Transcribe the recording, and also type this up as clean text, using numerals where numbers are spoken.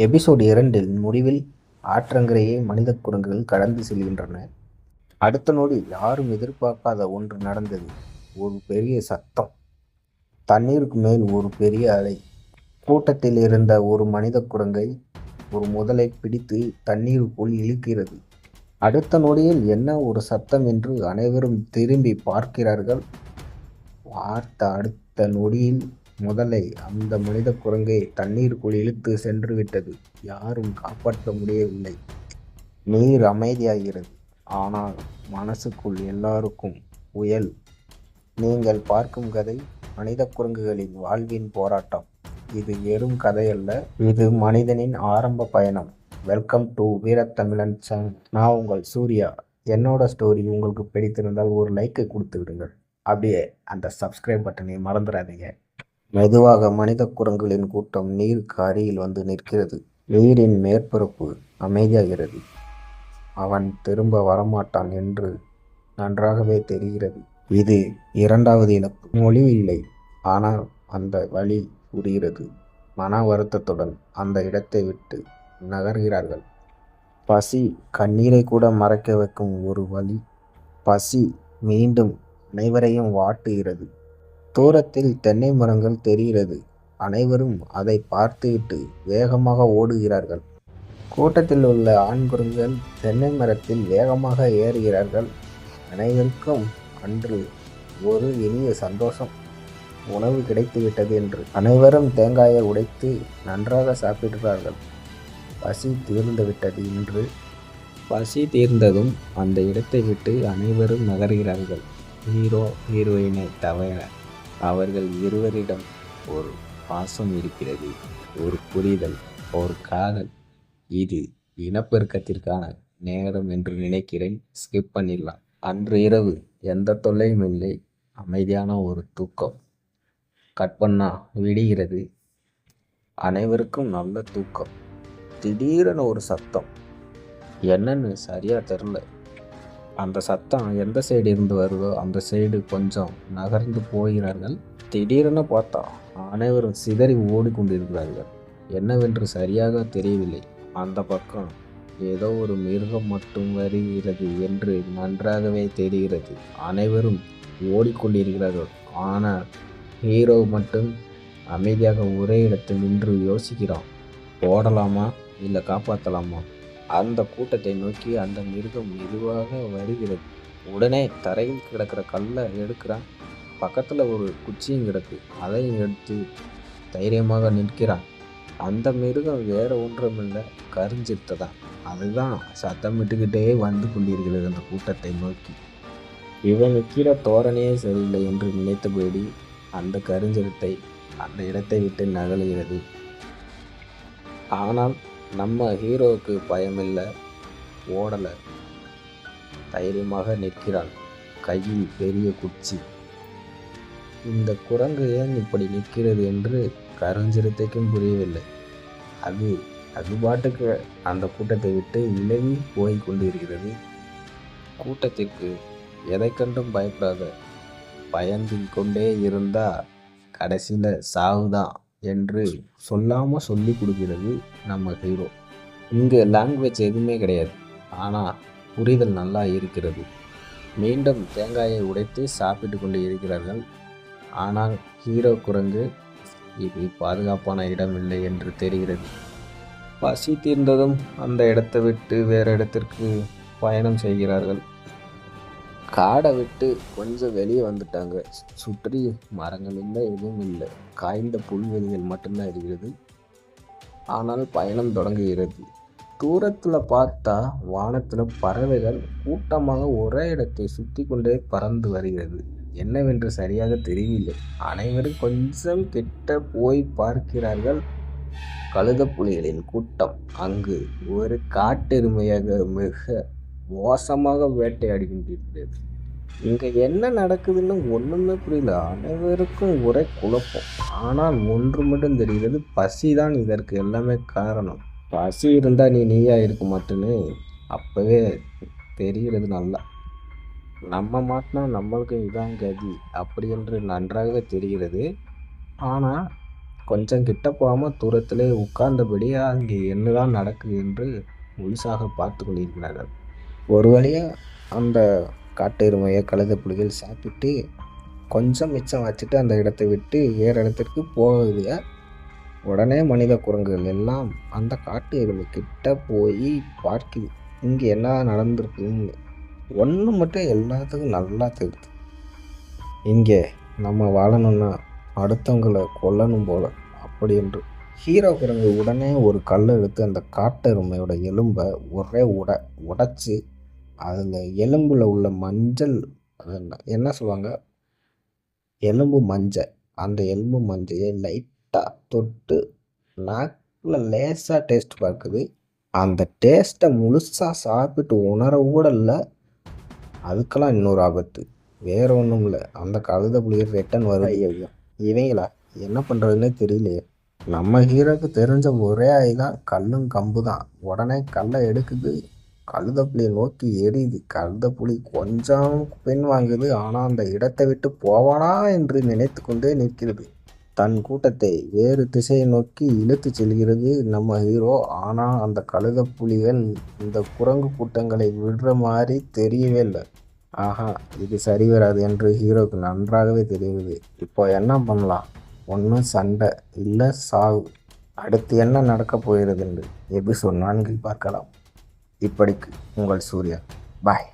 Episode 2 முடிவில் ஆற்றங்கரையை மனித குரங்குகள் கடந்து செல்கின்றன. அடுத்த நொடி யாரும் எதிர்பார்க்காத ஒன்று நடந்தது. ஒரு பெரிய சத்தம், தண்ணீருக்கு மேல் ஒரு பெரிய அலை. கூட்டத்தில் இருந்த ஒரு மனித குரங்கை ஒரு முதலை பிடித்து தண்ணீருக்குள் இழுக்கிறது. அடுத்த நொடியில் என்ன ஒரு சத்தம் என்று அனைவரும் திரும்பி பார்க்கிறார்கள். அடுத்த நொடியில் முதலை அந்த மனித குரங்கை தண்ணீருக்குள் இழுத்து சென்று விட்டது. யாரும் காப்பாற்ற முடியவில்லை. நீர் அமைதியாகிறது. ஆனால் மனசுக்குள் எல்லாருக்கும் புயல். நீங்கள் பார்க்கும் கதை மனித குரங்குகளின் வாழ்வின் போராட்டம். இது வெறும் கதையல்ல, இது மனிதனின் ஆரம்ப பயணம். Welcome to வீரத்தமிழன் channel. நான் உங்கள் சூர்யா. என்னோட ஸ்டோரி உங்களுக்கு பிடித்திருந்தால் ஒரு லைக்கை கொடுத்து விடுங்கள். அப்படியே அந்த சப்ஸ்கிரைப் பட்டனை மறந்துடாதீங்க. மெதுவாக மனித குரங்குகளின் கூட்டம் நீருக்கு அருகில் வந்து நிற்கிறது. நீரின் மேற்பரப்பு அமைதியாகிறது. அவன் திரும்ப வரமாட்டான் என்று நன்றாகவே தெரிகிறது. இது இரண்டாவது இழப்பு. மொழி இல்லை, ஆனால் அந்த வழி புரிகிறது. மன வருத்தத்துடன் அந்த இடத்தை விட்டு நகர்கிறார்கள். பசி கண்ணீரை கூட மறைக்க வைக்கும் ஒரு வழி. பசி மீண்டும் அனைவரையும் வாட்டுகிறது. தூரத்தில் தென்னை மரங்கள் தெரிகிறது. அனைவரும் அதை பார்த்துவிட்டு வேகமாக ஓடுகிறார்கள். கூட்டத்தில் உள்ள ஆண் குரங்குகள் தென்னை மரத்தில் வேகமாக ஏறுகிறார்கள். அனைவருக்கும் அன்று ஒரு இனிய சந்தோஷம். உணவு கிடைத்துவிட்டது என்று அனைவரும் தேங்காயை உடைத்து நன்றாக சாப்பிடுகிறார்கள். பசி தீர்ந்து விட்டது என்று. பசி தீர்ந்ததும் அந்த இடத்தை விட்டு அனைவரும் நகர்கிறார்கள். ஹீரோ ஹீரோயினை தவிர அவர்கள் இருவரிடம் ஒரு பாசம் இருக்கிறது, ஒரு புரிதல், ஒரு காதல். இது இனப்பெருக்கத்திற்கான நேரம் என்று நினைக்கிறேன். ஸ்கிப் பண்ணிடலாம். அன்று இரவு எந்த தொல்லையும் இல்லை. அமைதியான ஒரு தூக்கம். கட் பண்ணா விடுகிறது. அனைவருக்கும் நல்ல தூக்கம். திடீரென ஒரு சத்தம். என்னன்னு சரியா தெரில. அந்த சத்தம் எந்த சைடு இருந்து வருதோ அந்த சைடு கொஞ்சம் நகர்ந்து போகிறார்கள். திடீரென பார்த்தா அனைவரும் சிதறி ஓடிக்கொண்டிருக்கிறார்கள். என்னவென்று சரியாக தெரியவில்லை. அந்த பக்கம் ஏதோ ஒரு மிருகம் மட்டும் வருகிறது என்று நன்றாகவே தெரிகிறது. அனைவரும் ஓடிக்கொண்டிருக்கிறார்கள். ஆனால் ஹீரோ மட்டும் அமைதியாக ஒரே இடத்தில் நின்று யோசிக்கிறான். ஓடலாமா இல்லை காப்பாற்றலாமா? அந்த கூட்டத்தை நோக்கி அந்த மிருகம் மெதுவாக வருகிறது. உடனே தரையில் கிடக்கிற கல்லை எடுக்கிறான். பக்கத்தில் ஒரு குச்சியும் கிடக்கு. அதையும் எடுத்து தைரியமாக நிற்கிறான். அந்த மிருகம் வேற ஒன்றுமில்லை, கருஞ்சிருத்தை தான். அதுதான் சத்தமிட்டுக்கிட்டே வந்து கொண்டிருக்கிறது அந்த கூட்டத்தை நோக்கி. இவன் நிற்கிற தோரணையே சரியில்லை என்று நினைத்தபடி அந்த கருஞ்சிருத்தை அந்த இடத்தை விட்டு நகலுகிறது. ஆனால் நம்ம ஹீரோவுக்கு பயமில்லை, ஓடலை, தைரியமாக நிற்கிறான். கையில் பெரிய குச்சி. இந்த குரங்கு ஏன் இப்படி நிற்கிறது என்று கருஞ்சிருத்தைக்கும் புரியவில்லை. அது பாட்டுக்கு அந்த கூட்டத்தை விட்டு விலகி போய் கொண்டிருக்கிறது. கூட்டத்திற்கு எதை கண்டும் பயப்படாத, பயந்து கொண்டே இருந்தா கடைசியில் சாவுதான் என்று சொல்லாமல் சொல்லி கொடுக்கிறது நம்ம ஹீரோ. இங்கே லாங்குவேஜ் எதுவுமே கிடையாது, ஆனால் புரிதல் நல்லா இருக்கிறது. மீண்டும் தேங்காயை உடைத்து சாப்பிட்டு கொண்டு இருக்கிறார்கள். ஆனால் ஹீரோ குரங்கு இது பாதுகாப்பான இடம் இல்லை என்று தெரிகிறது. பசி தீர்ந்ததும் அந்த இடத்தை விட்டு வேறு இடத்திற்கு பயணம் செய்கிறார்கள். காடை விட்டு கொஞ்சம் வெளியே வந்துட்டாங்க. சுற்றி மரங்கள் இல்லை, எதுவும் இல்லை. காய்ந்த புல்வெளிகள் மட்டும்தான் இருக்கிறது. ஆனால் பயணம் தொடங்குகிறது. தூரத்தில் பார்த்தா வானத்தில் பறவைகள் கூட்டமாக ஒரே இடத்தை சுற்றி கொண்டே பறந்து வருகிறது. என்னவென்று சரியாக தெரியவில்லை. அனைவரும் கொஞ்சம் கிட்ட போய் பார்க்கிறார்கள். கழுதப்புலிகளின் கூட்டம். அங்கு ஒரு காட்டெருமையாக மிக மோசமாக வேட்டையாடி கொண்டிருக்கிறது. இங்கே என்ன நடக்குதுன்னு ஒன்றுமே புரியல. அனைவருக்கும் ஒரே குழப்பம். ஆனால் ஒன்று மட்டும் தெரிகிறது, பசி தான் இதற்கு எல்லாமே காரணம். பசி இருந்தால் நீயா இருக்க மாட்டேன்னு அப்போவே தெரிகிறது நல்லா. நம்ம மாட்டினா நம்மளுக்கு இதான் கதி அப்படி என்று நன்றாகவே தெரிகிறது. ஆனால் கொஞ்சம் கிட்ட போகாமல் தூரத்திலே உட்கார்ந்தபடியே அங்கே என்னதான் நடக்குது என்று முழுசாக பார்த்து கொண்டிருக்கிறார்கள். ஒரு வழியாக அந்த காட்டு எருமையை கழுதை புலிகள் சாப்பிட்டு கொஞ்சம் மிச்சம் வச்சுட்டு அந்த இடத்தை விட்டு வேறு இடத்திற்கு போகுது. உடனே மனித குரங்குகள் எல்லாம் அந்த காட்டு எருமை கிட்ட போய் பார்க்குது இங்கே என்ன நடந்திருக்குன்னு. ஒன்று மட்டும் எல்லாத்துக்கும் நல்லா தெரியுது, இங்கே நம்ம வாழணும்னா அடுத்தவங்களை கொல்லணும் போல அப்படி என்று. ஹீரோ குரங்கு உடனே ஒரு கல்லை எடுத்து அந்த காட்டெருமையோட எலும்பை ஒரே உடைச்சி அதில் எலும்பில் உள்ள மஞ்சள், என்ன சொல்லுவாங்க, எலும்பு மஞ்சள், அந்த எலும்பு மஞ்சையை லைட்டாக தொட்டு நாக்கில் லேசாக டேஸ்ட் பார்க்குது. அந்த டேஸ்ட்டை முழுசாக சாப்பிட்டு உணர கூட இல்லை. அதுக்கெல்லாம் இன்னொரு ஆபத்து வேறு ஒன்றும் இல்லை, அந்த கழுதை புலிகள் ரிட்டன் வருது. இவங்களா என்ன பண்ணுறதுன்னே தெரியலையே. நம்ம ஹீரோக்கு தெரிஞ்ச ஒரே ஆயுதான் கல்லும் கம்பு தான். உடனே கல்லை எடுக்குது, கழுதை புலியை நோக்கி எரியுது. கழுதை புலி கொஞ்சம் பின் வாங்குது, ஆனால் அந்த இடத்தை விட்டு போவானா என்று நினைத்து கொண்டே நிற்கிறது. தன் கூட்டத்தை வேறு திசையை நோக்கி இழுத்து செல்கிறது நம்ம ஹீரோ. ஆனால் அந்த கழுதை புலிகள் இந்த குரங்கு கூட்டங்களை விடுற மாதிரி தெரியவே இல்லை. ஆஹா, இது சரி வராது என்று ஹீரோக்கு நன்றாகவே தெரியுது. இப்போ என்ன பண்ணலாம், ஒன்று சண்டை இல்லை சாவு. அடுத்து என்ன நடக்கப் போகிறது என்று எபிசோட் 4 பார்க்கலாம். இப்படிக்கு உங்கள் சூர்யா. பாய்.